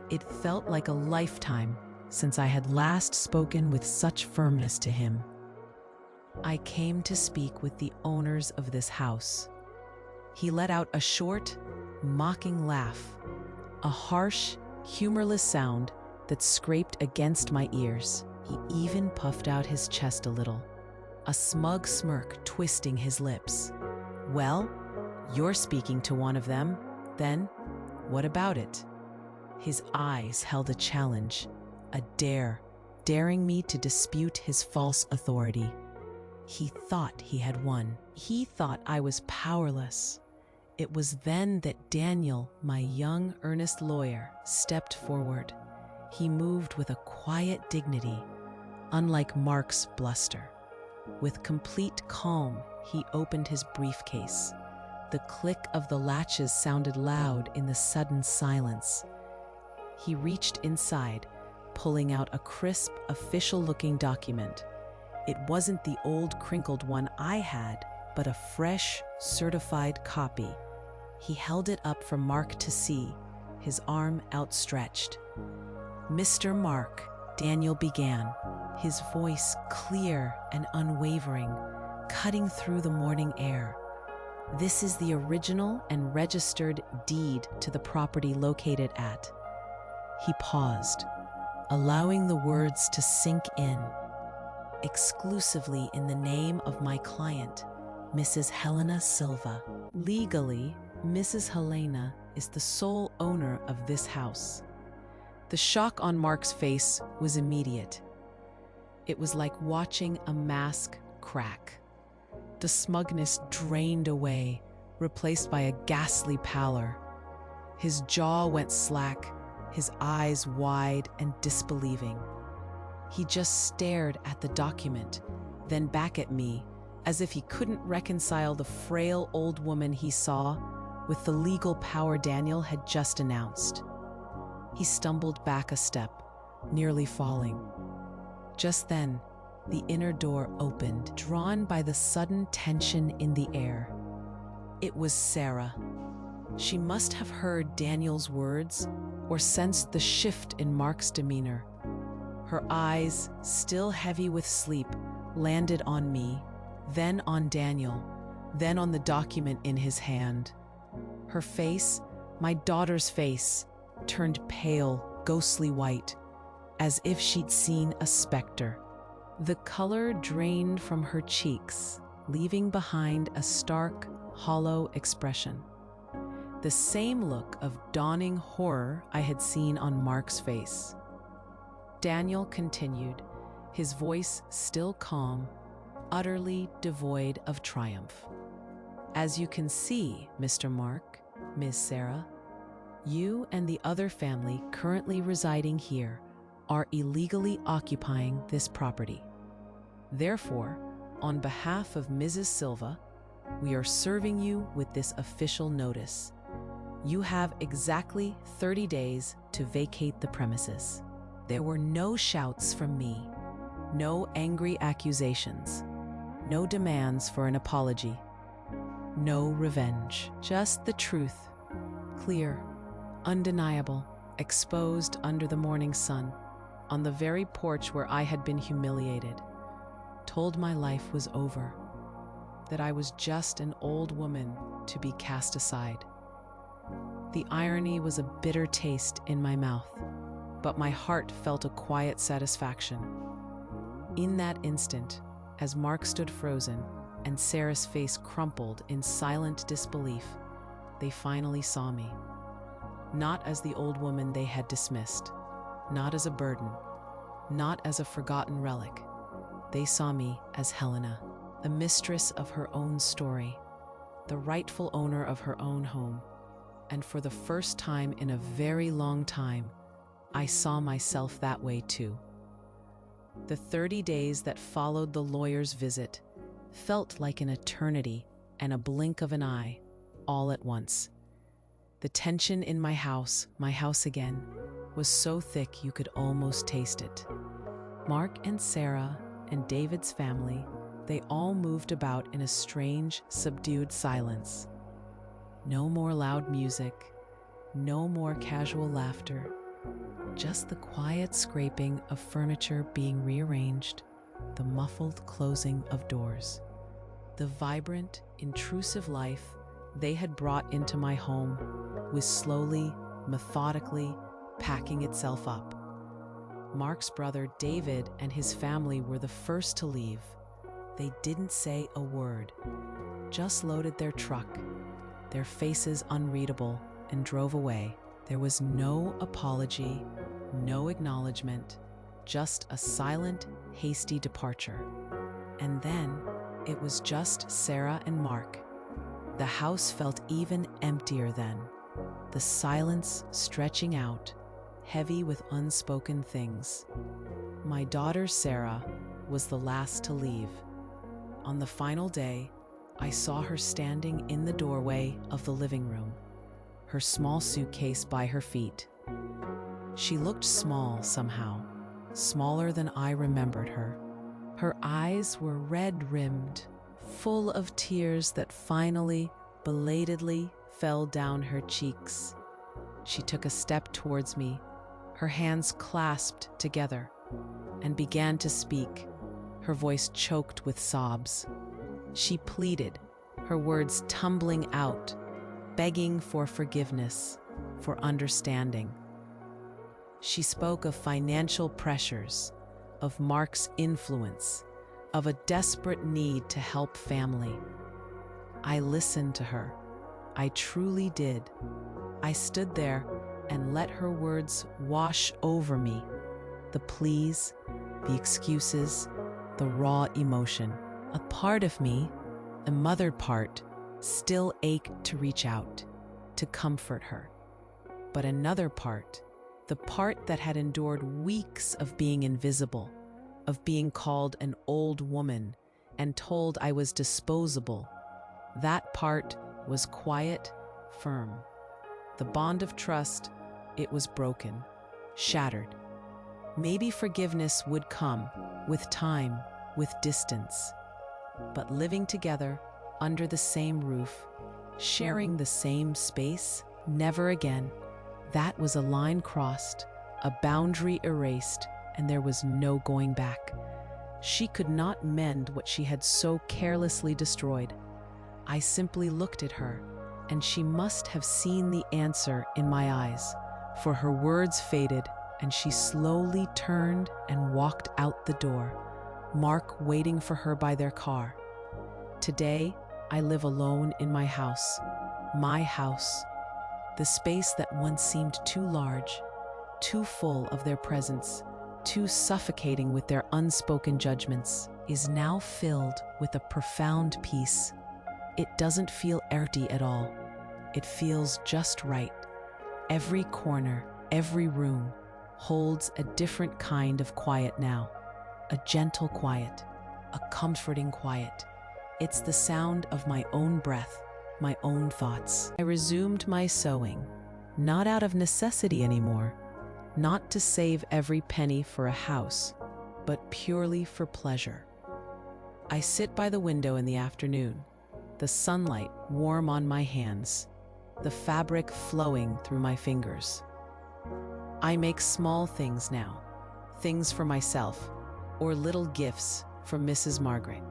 It felt like a lifetime since I had last spoken with such firmness to him. "I came to speak with the owners of this house." He let out a short, mocking laugh, a harsh, humorless sound that scraped against my ears. He even puffed out his chest a little, a smug smirk twisting his lips. "Well, you're speaking to one of them, then what about it?" His eyes held a challenge, a dare, daring me to dispute his false authority. He thought he had won. He thought I was powerless. It was then that Daniel, my young, earnest lawyer, stepped forward. He moved with a quiet dignity, unlike Mark's bluster. With complete calm, he opened his briefcase. The click of the latches sounded loud in the sudden silence. He reached inside, pulling out a crisp, official-looking document. It wasn't the old, crinkled one I had, but a fresh, certified copy. He held it up for Mark to see, his arm outstretched. "Mr. Mark," Daniel began, his voice clear and unwavering, cutting through the morning air. "This is the original and registered deed to the property located at—" He paused, allowing the words to sink in. "Exclusively in the name of my client, Mrs. Helena Silva. Legally, Mrs. Helena is the sole owner of this house." The shock on Mark's face was immediate. It was like watching a mask crack. The smugness drained away, replaced by a ghastly pallor. His jaw went slack, his eyes wide and disbelieving. He just stared at the document, then back at me, as if he couldn't reconcile the frail old woman he saw with the legal power Daniel had just announced. He stumbled back a step, nearly falling. Just then, the inner door opened, drawn by the sudden tension in the air. It was Sarah. She must have heard Daniel's words or sensed the shift in Mark's demeanor. Her eyes, still heavy with sleep, landed on me, then on Daniel, then on the document in his hand. Her face, my daughter's face, turned pale, ghostly white, as if she'd seen a specter. The color drained from her cheeks, leaving behind a stark, hollow expression. The same look of dawning horror I had seen on Mark's face. Daniel continued, his voice still calm, utterly devoid of triumph. "As you can see, Mr. Mark, Ms. Sarah, you and the other family currently residing here are illegally occupying this property. Therefore, on behalf of Mrs. Silva, we are serving you with this official notice. You have exactly 30 days to vacate the premises." There were no shouts from me, no angry accusations, no demands for an apology, no revenge, just the truth, clear, undeniable, exposed under the morning sun, on the very porch where I had been humiliated, told my life was over, that I was just an old woman to be cast aside. The irony was a bitter taste in my mouth, but my heart felt a quiet satisfaction. In that instant, as Mark stood frozen and Sarah's face crumpled in silent disbelief, they finally saw me. Not as the old woman they had dismissed, not as a burden, not as a forgotten relic. They saw me as Helena, the mistress of her own story, the rightful owner of her own home. And for the first time in a very long time, I saw myself that way too. The 30 days that followed the lawyer's visit felt like an eternity and a blink of an eye, all at once. The tension in my house again, was so thick you could almost taste it. Mark and Sarah and David's family, they all moved about in a strange, subdued silence. No more loud music, no more casual laughter, just the quiet scraping of furniture being rearranged, the muffled closing of doors. The vibrant, intrusive life they had brought into my home was slowly, methodically packing itself up. Mark's brother David and his family were the first to leave. They didn't say a word, just loaded their truck, their faces unreadable, and drove away. There was no apology, no acknowledgement, just a silent, hasty departure. And then it was just Sarah and Mark. The house felt even emptier then, the silence stretching out, heavy with unspoken things. My daughter Sarah was the last to leave. On the final day, I saw her standing in the doorway of the living room, her small suitcase by her feet. She looked small somehow, smaller than I remembered her. Her eyes were red-rimmed, full of tears that finally, belatedly, fell down her cheeks. She took a step towards me, her hands clasped together, and began to speak, her voice choked with sobs. She pleaded, her words tumbling out, begging for forgiveness, for understanding. She spoke of financial pressures, of Mark's influence, of a desperate need to help family. I listened to her. I truly did. I stood there and let her words wash over me. The pleas, the excuses, the raw emotion. A part of me, a mothered part, still ached to reach out, to comfort her. But another part, the part that had endured weeks of being invisible, of being called an old woman and told I was disposable, that part was quiet, firm. The bond of trust, it was broken, shattered. Maybe forgiveness would come, with time, with distance. But living together, under the same roof, sharing the same space, never again. That was a line crossed, a boundary erased, and there was no going back. She could not mend what she had so carelessly destroyed. I simply looked at her, and she must have seen the answer in my eyes, for her words faded, and she slowly turned and walked out the door, Mark waiting for her by their car. Today, I live alone in my house, the space that once seemed too large, too full of their presence, too suffocating with their unspoken judgments, is now filled with a profound peace. It doesn't feel empty at all. It feels just right. Every corner, every room holds a different kind of quiet now. A gentle quiet, a comforting quiet. It's the sound of my own breath, my own thoughts. I resumed my sewing, not out of necessity anymore, not to save every penny for a house, but purely for pleasure. I sit by the window in the afternoon, the sunlight warm on my hands, the fabric flowing through my fingers. I make small things now, things for myself, or little gifts from Mrs. Margaret.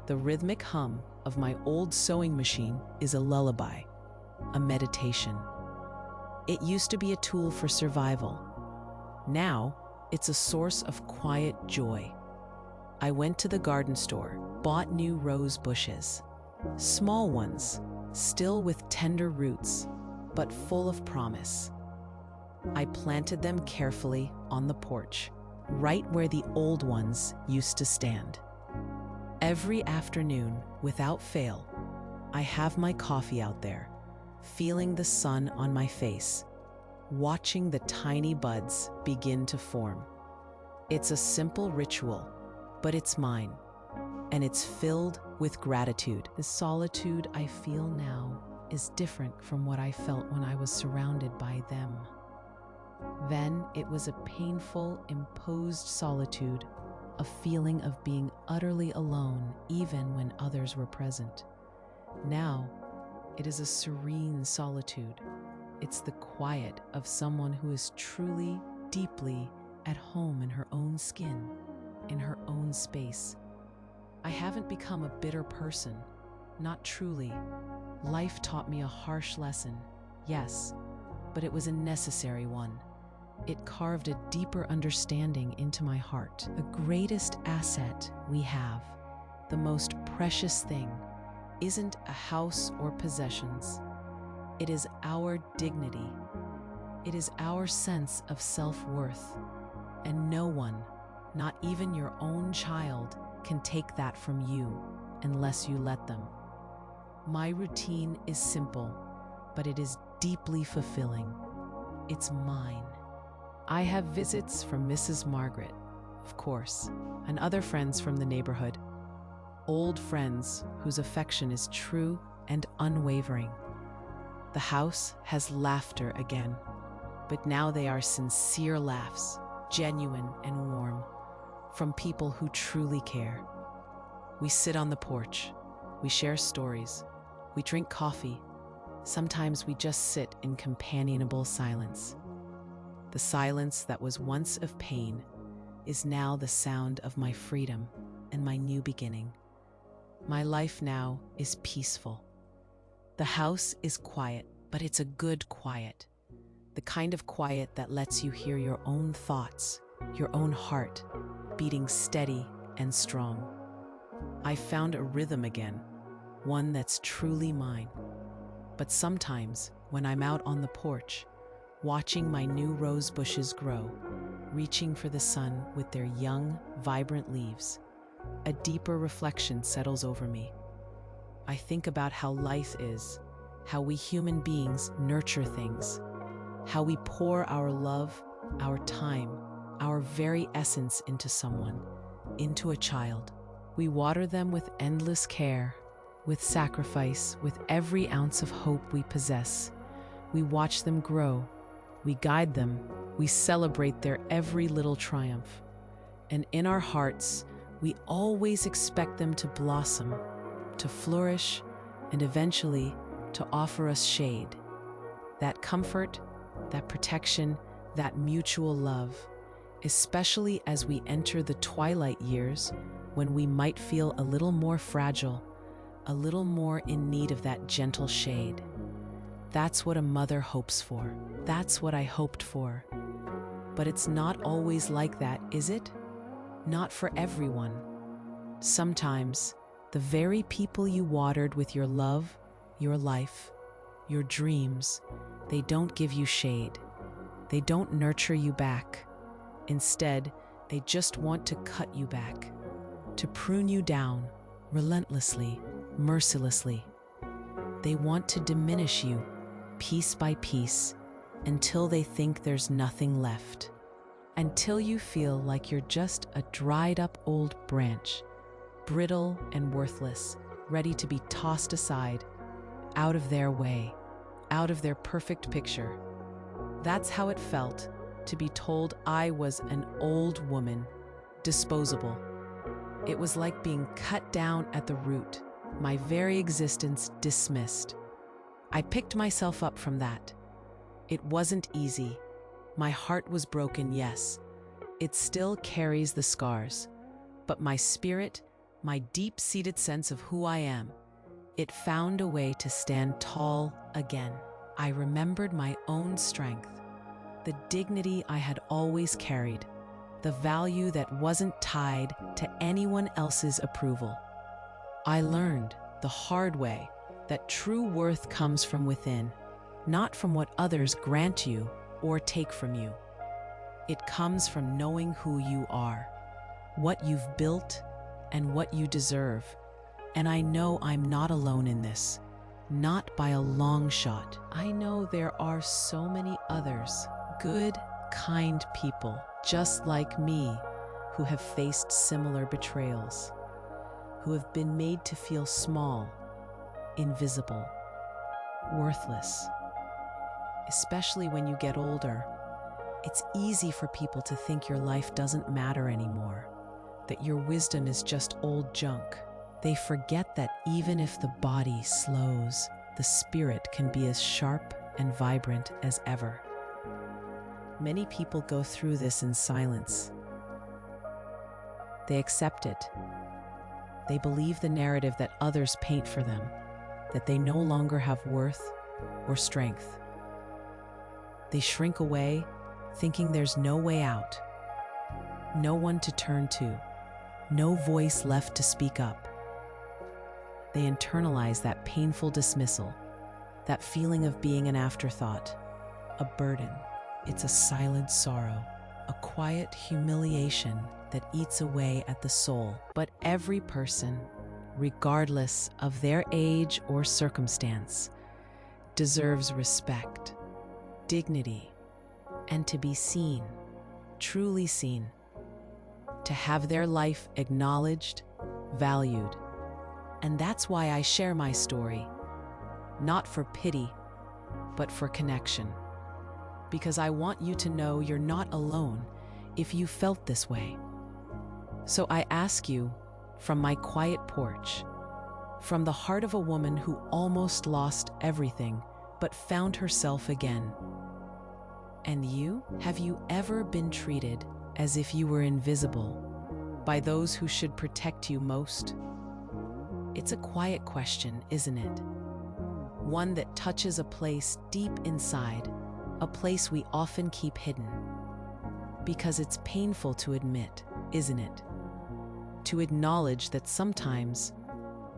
The rhythmic hum of my old sewing machine is a lullaby, a meditation. It used to be a tool for survival. Now, it's a source of quiet joy. I went to the garden store, bought new rose bushes. Small ones, still with tender roots, but full of promise. I planted them carefully on the porch, right where the old ones used to stand. Every afternoon, without fail, I have my coffee out there, feeling the sun on my face, watching the tiny buds begin to form. It's a simple ritual, but it's mine, and it's filled with gratitude. The solitude I feel now is different from what I felt when I was surrounded by them. Then it was a painful, imposed solitude, a feeling of being utterly alone even when others were present. Now, it is a serene solitude. It's the quiet of someone who is truly, deeply at home in her own skin, in her own space. I haven't become a bitter person, not truly. Life taught me a harsh lesson, yes, but it was a necessary one. It carved a deeper understanding into my heart. The greatest asset we have, the most precious thing, isn't a house or possessions. It is our dignity. It is our sense of self-worth. And no one, not even your own child, can take that from you unless you let them. My routine is simple, but it is deeply fulfilling. It's mine. I have visits from Mrs. Margaret, of course, and other friends from the neighborhood. Old friends whose affection is true and unwavering. The house has laughter again, but now they are sincere laughs, genuine and warm, from people who truly care. We sit on the porch, we share stories, we drink coffee. Sometimes we just sit in companionable silence. The silence that was once of pain is now the sound of my freedom and my new beginning. My life now is peaceful. The house is quiet, but it's a good quiet. The kind of quiet that lets you hear your own thoughts, your own heart, beating steady and strong. I found a rhythm again, one that's truly mine. But sometimes, when I'm out on the porch, watching my new rose bushes grow, reaching for the sun with their young, vibrant leaves, a deeper reflection settles over me. I think about how life is, how we human beings nurture things, how we pour our love, our time, our very essence into someone, into a child. We water them with endless care, with sacrifice, with every ounce of hope we possess. We watch them grow, we guide them, we celebrate their every little triumph. And in our hearts, we always expect them to blossom, to flourish, and eventually to offer us shade. That comfort, that protection, that mutual love, especially as we enter the twilight years when we might feel a little more fragile, a little more in need of that gentle shade. That's what a mother hopes for. That's what I hoped for. But it's not always like that, is it? Not for everyone. Sometimes, the very people you watered with your love, your life, your dreams, they don't give you shade. They don't nurture you back. Instead, they just want to cut you back, to prune you down, relentlessly, mercilessly. They want to diminish you, piece by piece, until they think there's nothing left. Until you feel like you're just a dried-up old branch, brittle and worthless, ready to be tossed aside, out of their way, out of their perfect picture. That's how it felt to be told I was an old woman, disposable. It was like being cut down at the root, my very existence dismissed. I picked myself up from that. It wasn't easy. My heart was broken, yes. It still carries the scars. But my spirit, my deep-seated sense of who I am, it found a way to stand tall again. I remembered my own strength, the dignity I had always carried, the value that wasn't tied to anyone else's approval. I learned the hard way that true worth comes from within, not from what others grant you or take from you. It comes from knowing who you are, what you've built, and what you deserve. And I know I'm not alone in this, not by a long shot. I know there are so many others, good, kind people, just like me, who have faced similar betrayals, who have been made to feel small, invisible, worthless. Especially when you get older, it's easy for people to think your life doesn't matter anymore, that your wisdom is just old junk. They forget that even if the body slows, the spirit can be as sharp and vibrant as ever. Many people go through this in silence. They accept it. They believe the narrative that others paint for them, that they no longer have worth or strength. They shrink away, thinking there's no way out, no one to turn to, no voice left to speak up. They internalize that painful dismissal, that feeling of being an afterthought, a burden. It's a silent sorrow, a quiet humiliation that eats away at the soul. But every person, regardless of their age or circumstance, deserves respect, dignity, and to be seen, truly seen, to have their life acknowledged, valued. And that's why I share my story, not for pity, but for connection. Because I want you to know you're not alone if you felt this way. So I ask you, from my quiet porch, from the heart of a woman who almost lost everything but found herself again, And you? Have you ever been treated as if you were invisible by those who should protect you most? It's a quiet question, isn't it? One that touches a place deep inside, a place we often keep hidden. Because it's painful to admit, isn't it? To acknowledge that sometimes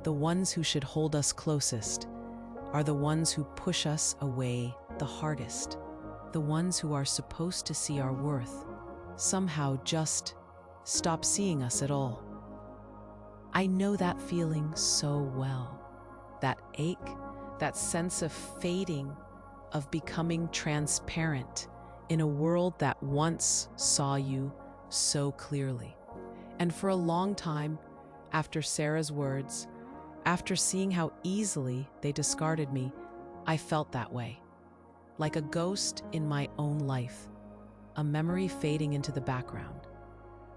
the ones who should hold us closest are the ones who push us away the hardest. The ones who are supposed to see our worth somehow just stop seeing us at all. I know that feeling so well. That ache, that sense of fading, of becoming transparent in a world that once saw you so clearly. And for a long time, after Sarah's words, after seeing how easily they discarded me, I felt that way. Like a ghost in my own life, a memory fading into the background.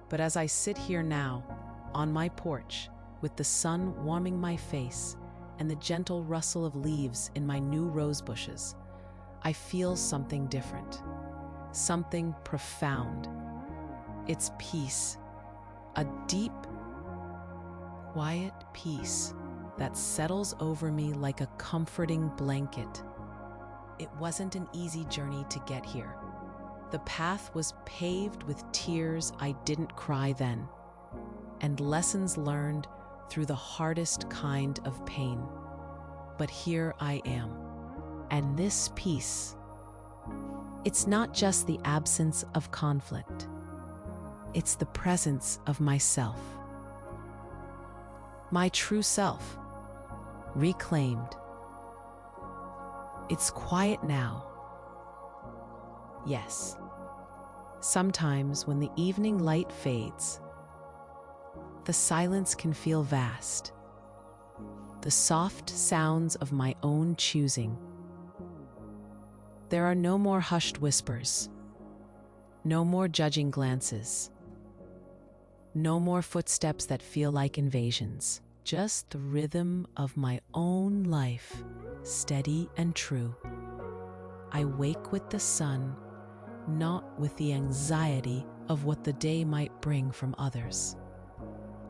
But as I sit here now, on my porch, with the sun warming my face and the gentle rustle of leaves in my new rose bushes, I feel something different, something profound. It's peace, a deep, quiet peace that settles over me like a comforting blanket. It wasn't an easy journey to get here. The path was paved with tears I didn't cry then, and lessons learned through the hardest kind of pain. But here I am. And this peace, it's not just the absence of conflict. It's the presence of myself. My true self, reclaimed. It's quiet now. Yes. Sometimes when the evening light fades, the silence can feel vast. The soft sounds of my own choosing. There are no more hushed whispers, no more judging glances, no more footsteps that feel like invasions. Just the rhythm of my own life, steady and true. I wake with the sun, not with the anxiety of what the day might bring from others.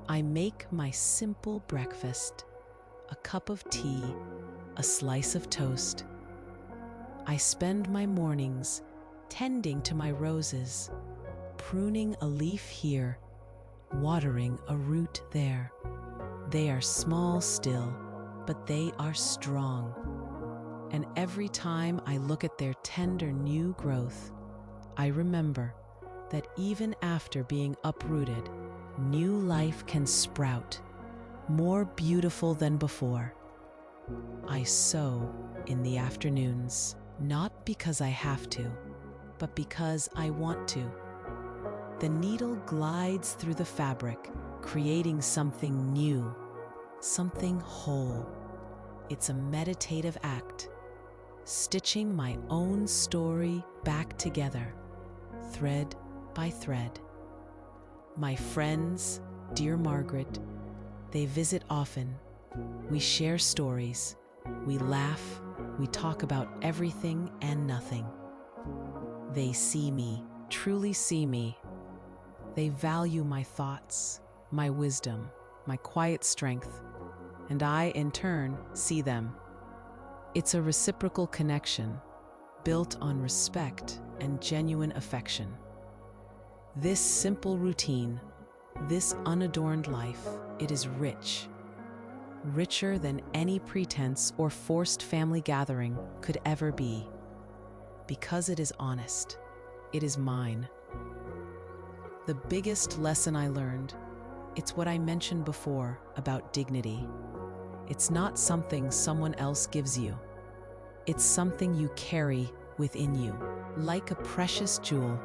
I make my simple breakfast, a cup of tea, a slice of toast. I spend my mornings tending to my roses, pruning a leaf here, watering a root there. They are small still, but they are strong. And every time I look at their tender new growth, I remember that even after being uprooted, new life can sprout, more beautiful than before. I sow in the afternoons, not because I have to, but because I want to. The needle glides through the fabric, creating something new, something whole. It's a meditative act, stitching my own story back together, thread by thread. My friends, dear Margaret, they visit often. We share stories, we laugh, we talk about everything and nothing. They see me, truly see me. They value my thoughts, my wisdom, my quiet strength, and I, in turn, see them. It's a reciprocal connection, built on respect and genuine affection. This simple routine, this unadorned life, it is rich, richer than any pretense or forced family gathering could ever be. Because it is honest, it is mine. The biggest lesson I learned, it's what I mentioned before about dignity. It's not something someone else gives you. It's something you carry within you, like a precious jewel.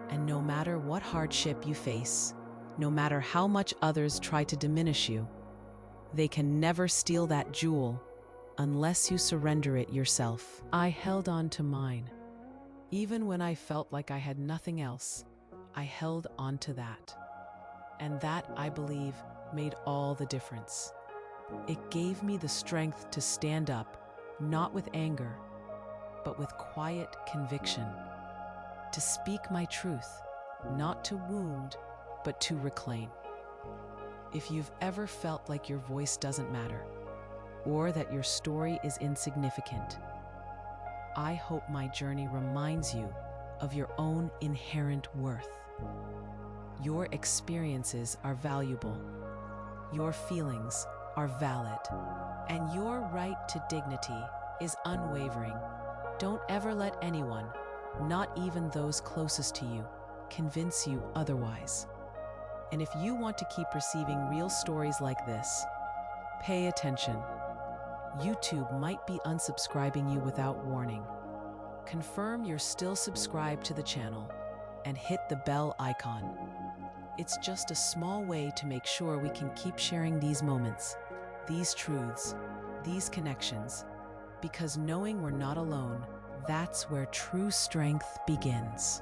And no matter what hardship you face, no matter how much others try to diminish you, they can never steal that jewel unless you surrender it yourself. I held on to mine. Even when I felt like I had nothing else, I held on to that. And that, I believe, made all the difference. It gave me the strength to stand up, not with anger, but with quiet conviction. to speak my truth, not to wound, but to reclaim. If you've ever felt like your voice doesn't matter, or that your story is insignificant, I hope my journey reminds you of your own inherent worth. Your experiences are valuable, your feelings are valid, and your right to dignity is unwavering. Don't ever let anyone, not even those closest to you, convince you otherwise. And if you want to keep receiving real stories like this, pay attention. YouTube might be unsubscribing you without warning. Confirm you're still subscribed to the channel and hit the bell icon. It's just a small way to make sure we can keep sharing these moments, these truths, these connections, because knowing we're not alone, that's where true strength begins.